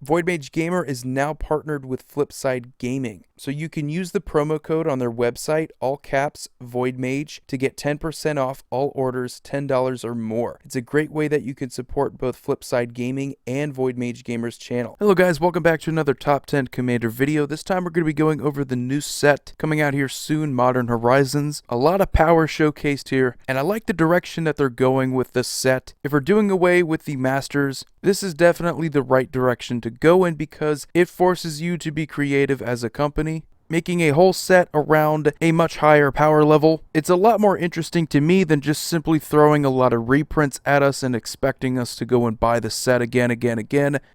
Voidmage Gamer is now partnered with Flipside Gaming, so you can use the promo code on their website, all caps, Voidmage, to get 10% off all orders $10 or more. It's a great way that you can support both Flipside Gaming and Voidmage Gamer's channel. Hello guys, welcome back to another Top 10 Commander video. This time we're going to be going over the new set coming out here soon, Modern Horizons. A lot of power showcased here, and I like the direction that they're going with this set. If we're doing away with the Masters, this is definitely the right direction to go in because it forces you to be creative as a company, making a whole set around a much higher power level. It's a lot more interesting to me than just simply throwing a lot of reprints at us and expecting us to go and buy the set again.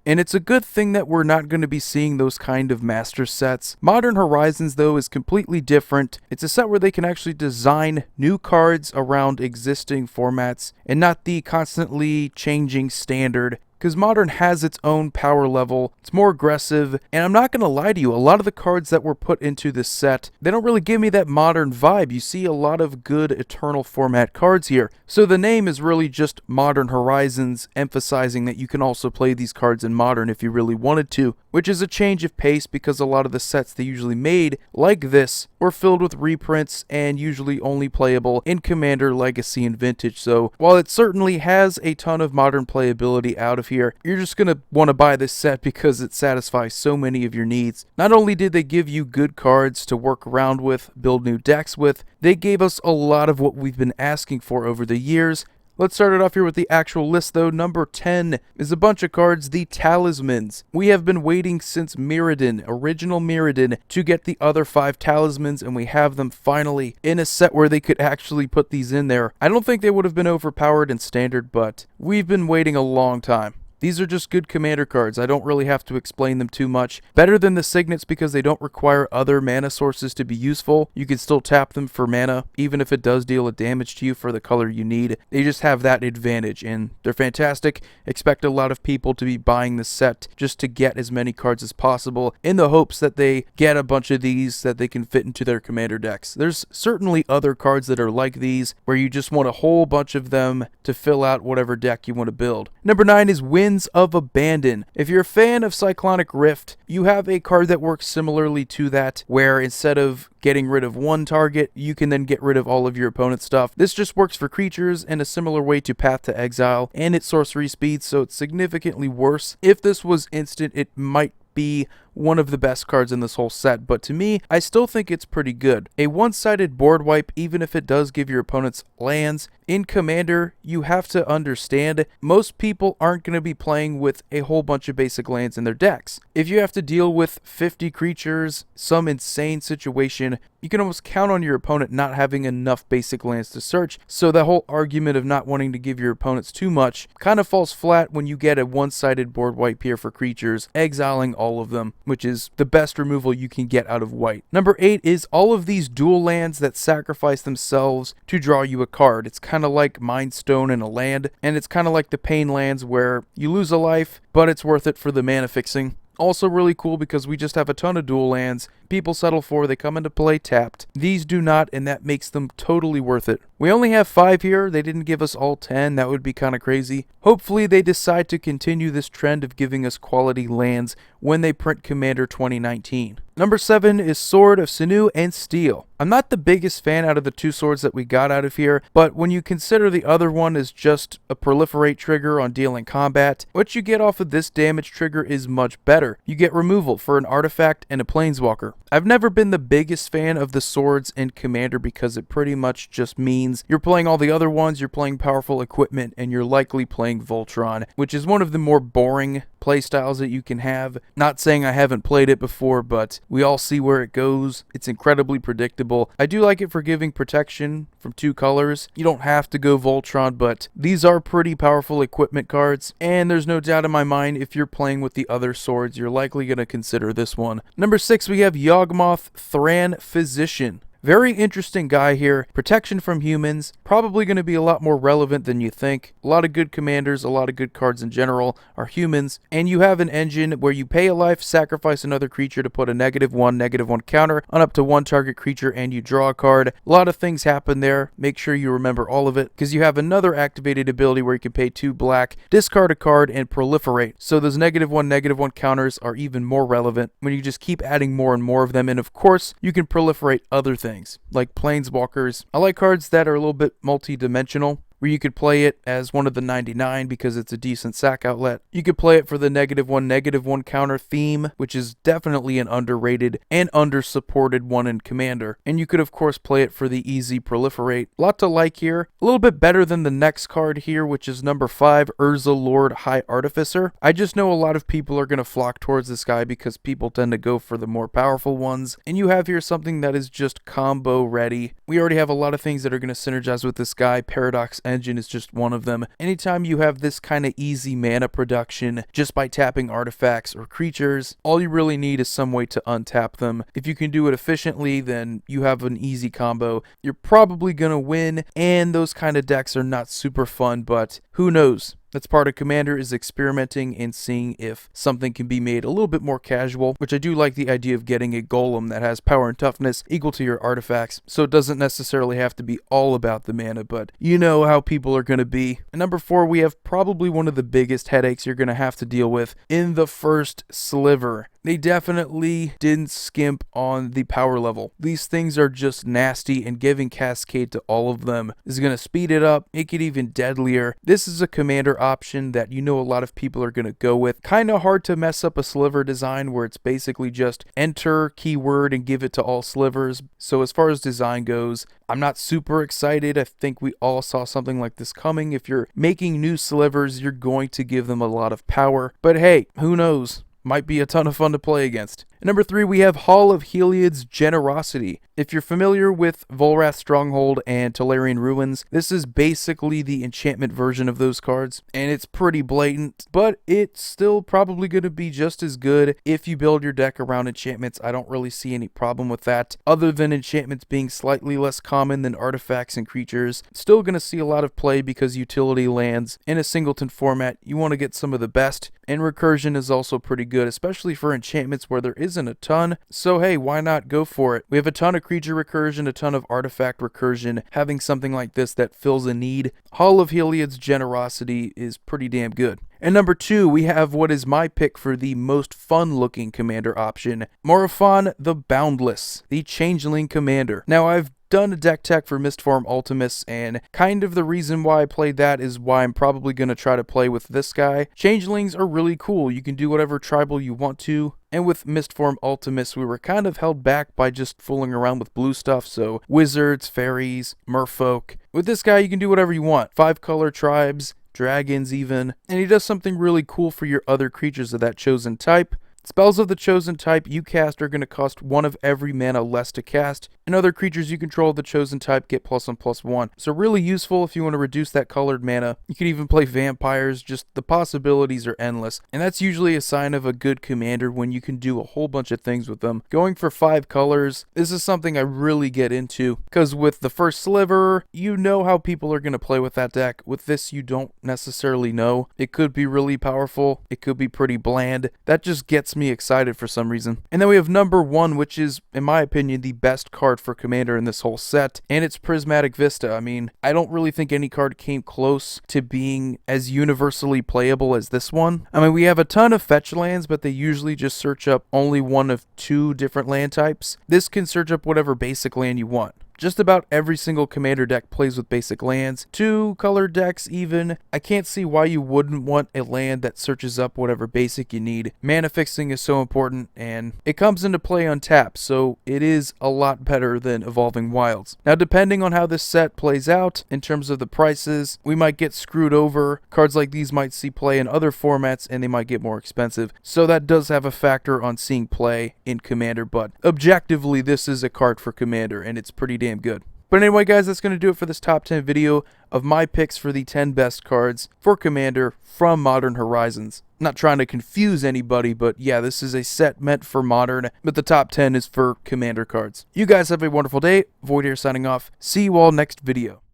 And it's a good thing that we're not going to be seeing those kind of master sets. Modern Horizons, though, is completely different. It's a set where they can actually design new cards around existing formats and not the constantly changing standard. Because Modern has its own power level, it's more aggressive, and I'm not going to lie to you, a lot of the cards that were put into this set, they don't really give me that Modern vibe. You see a lot of good Eternal format cards here. So the name is really just Modern Horizons, emphasizing that you can also play these cards in Modern if you really wanted to, which is a change of pace because a lot of the sets they usually made, like this, were filled with reprints and usually only playable in Commander, Legacy, and Vintage. So while it certainly has a ton of Modern playability out of here, you're just going to want to buy this set because it satisfies so many of your needs. Not only did they give you good cards to work around with, build new decks with, they gave us a lot of what we've been asking for over the years. Let's start it off here with the actual list though. Number 10 is a bunch of cards, the Talismans. We have been waiting since Mirrodin, original Mirrodin, to get the other 5 Talismans, and we have them finally in a set where they could actually put these in there. I don't think they would have been overpowered in Standard, but we've been waiting a long time. These are just good Commander cards. I don't really have to explain them too much. Better than the Signets because they don't require other mana sources to be useful. You can still tap them for mana, even if it does deal a damage to you for the color you need. They just have that advantage, and they're fantastic. Expect a lot of people to be buying the set just to get as many cards as possible in the hopes that they get a bunch of these that they can fit into their Commander decks. There's certainly other cards that are like these, where you just want a whole bunch of them to fill out whatever deck you want to build. Number 9 is Winds of Abandon. If you're a fan of Cyclonic Rift, you have a card that works similarly to that, where instead of getting rid of one target, you can then get rid of all of your opponent's stuff. This just works for creatures in a similar way to Path to Exile, and its sorcery speed, so it's significantly worse. If this was instant, it might be one of the best cards in this whole set, but to me, I still think it's pretty good. A one-sided board wipe, even if it does give your opponents lands, in Commander, you have to understand, most people aren't going to be playing with a whole bunch of basic lands in their decks. If you have to deal with 50 creatures, some insane situation, you can almost count on your opponent not having enough basic lands to search, so the whole argument of not wanting to give your opponents too much kind of falls flat when you get a one-sided board wipe here for creatures, exiling all of them, which is the best removal you can get out of white. Number 8 is all of these dual lands that sacrifice themselves to draw you a card. It's kind of like Mind Stone and a land, and it's kind of like the Pain lands where you lose a life, but it's worth it for the mana fixing. Also really cool because we just have a ton of dual lands. People settle for, they come into play tapped. These do not, and that makes them totally worth it. We only have 5 here. They didn't give us all 10. That would be kind of crazy. Hopefully they decide to continue this trend of giving us quality lands when they print Commander 2019. Number 7 is Sword of Sanu and Steel. I'm not the biggest fan out of the 2 swords that we got out of here, but when you consider the other one is just a proliferate trigger on dealing combat, what you get off of this damage trigger is much better. You get removal for an artifact and a planeswalker. I've never been the biggest fan of the swords in Commander because it pretty much just means you're playing all the other ones, you're playing powerful equipment, and you're likely playing Voltron, which is one of the more boring playstyles that you can have. Not saying I haven't played it before, but we all see where it goes. It's incredibly predictable. I do like it for giving protection from 2 colors. You don't have to go Voltron, but these are pretty powerful equipment cards, and there's no doubt in my mind if you're playing with the other swords, you're likely going to consider this one. Number 6, we have Yawgmoth Thran Physician. Very interesting guy here. Protection from humans, probably going to be a lot more relevant than you think. A lot of good commanders, a lot of good cards in general are humans, and you have an engine where you pay a life, sacrifice another creature to put a -1/-1 counter on up to one target creature, and you draw a card. A lot of things happen there. Make sure you remember all of it, because you have another activated ability where you can pay 2 black, discard a card, and proliferate. So those -1/-1 counters are even more relevant when you just keep adding more and more of them, and of course, you can proliferate other things, like planeswalkers. I like cards that are a little bit multi-dimensional, where you could play it as one of the 99 because it's a decent sack outlet. You could play it for the -1/-1 counter theme, which is definitely an underrated and undersupported one in Commander. And you could of course play it for the easy proliferate. A lot to like here. A little bit better than the next card here, which is number 5, Ursa Lord High Artificer. I just know a lot of people are going to flock towards this guy because people tend to go for the more powerful ones. And you have here something that is just combo ready. We already have a lot of things that are going to synergize with this guy. Paradox Engine is just one of them. Anytime you have this kind of easy mana production just by tapping artifacts or creatures, all you really need is some way to untap them. If you can do it efficiently, then you have an easy combo. You're probably gonna win, and those kind of decks are not super fun, but who knows? That's part of Commander, is experimenting and seeing if something can be made a little bit more casual, which I do like the idea of getting a golem that has power and toughness equal to your artifacts, so it doesn't necessarily have to be all about the mana, but you know how people are going to be. And number 4, we have probably one of the biggest headaches you're going to have to deal with in the first sliver. They definitely didn't skimp on the power level. These things are just nasty, and giving Cascade to all of them is going to speed it up, make it even deadlier. This is a Commander option that you know a lot of people are going to go with. Kind of hard to mess up a sliver design where it's basically just enter keyword and give it to all slivers. So as far as design goes, I'm not super excited. I think we all saw something like this coming. If you're making new slivers, you're going to give them a lot of power. But hey, who knows? Might be a ton of fun to play against. And number 3, we have Hall of Heliod's Generosity. If you're familiar with Volrath Stronghold and Tolarian Ruins, this is basically the enchantment version of those cards, and it's pretty blatant, but it's still probably going to be just as good if you build your deck around enchantments. I don't really see any problem with that, other than enchantments being slightly less common than artifacts and creatures. Still going to see a lot of play because utility lands in a singleton format. You want to get some of the best, and recursion is also pretty good, especially for enchantments where there isn't a ton. So hey, why not go for it? We have a ton of creature recursion, a ton of artifact recursion. Having something like this that fills a need, Hall of Heliod's Generosity is pretty damn good. And number 2, we have what is my pick for the most fun-looking Commander option, Moraf the Boundless, the Changeling Commander. Now, I've done a deck tech for Mistform Ultimus, and kind of the reason why I played that is why I'm probably going to try to play with this guy. Changelings are really cool. You can do whatever tribal you want to. And with Mistform Ultimus, we were kind of held back by just fooling around with blue stuff, so wizards, fairies, merfolk. With this guy, you can do whatever you want. 5-color tribes, dragons even, and he does something really cool for your other creatures of that chosen type. Spells of the chosen type you cast are going to cost 1 of every mana less to cast, and other creatures you control of the chosen type get +1/+1. So really useful if you want to reduce that colored mana. You can even play vampires, just the possibilities are endless, and that's usually a sign of a good commander when you can do a whole bunch of things with them. Going for 5 colors, this is something I really get into, because with the first sliver, you know how people are going to play with that deck. With this, you don't necessarily know. It could be really powerful, it could be pretty bland. That just gets me excited for some reason. And then we have number 1, which is, in my opinion, the best card for Commander in this whole set, and it's Prismatic Vista. I mean, I don't really think any card came close to being as universally playable as this one. I mean, we have a ton of fetch lands, but they usually just search up only 1 of 2 different land types. This can search up whatever basic land you want. Just about every single Commander deck plays with basic lands, 2-color decks even. I can't see why you wouldn't want a land that searches up whatever basic you need. Mana fixing is so important, and it comes into play untapped, so it is a lot better than Evolving Wilds. Now, depending on how this set plays out, in terms of the prices, we might get screwed over. Cards like these might see play in other formats, and they might get more expensive. So that does have a factor on seeing play in Commander, but objectively, this is a card for Commander, and it's pretty damn good. But anyway, guys, that's going to do it for this top 10 video of my picks for the 10 best cards for Commander from Modern Horizons. Not trying to confuse anybody, but yeah, this is a set meant for Modern, but the top 10 is for Commander cards. You guys have a wonderful day. Void here signing off. See you all next video.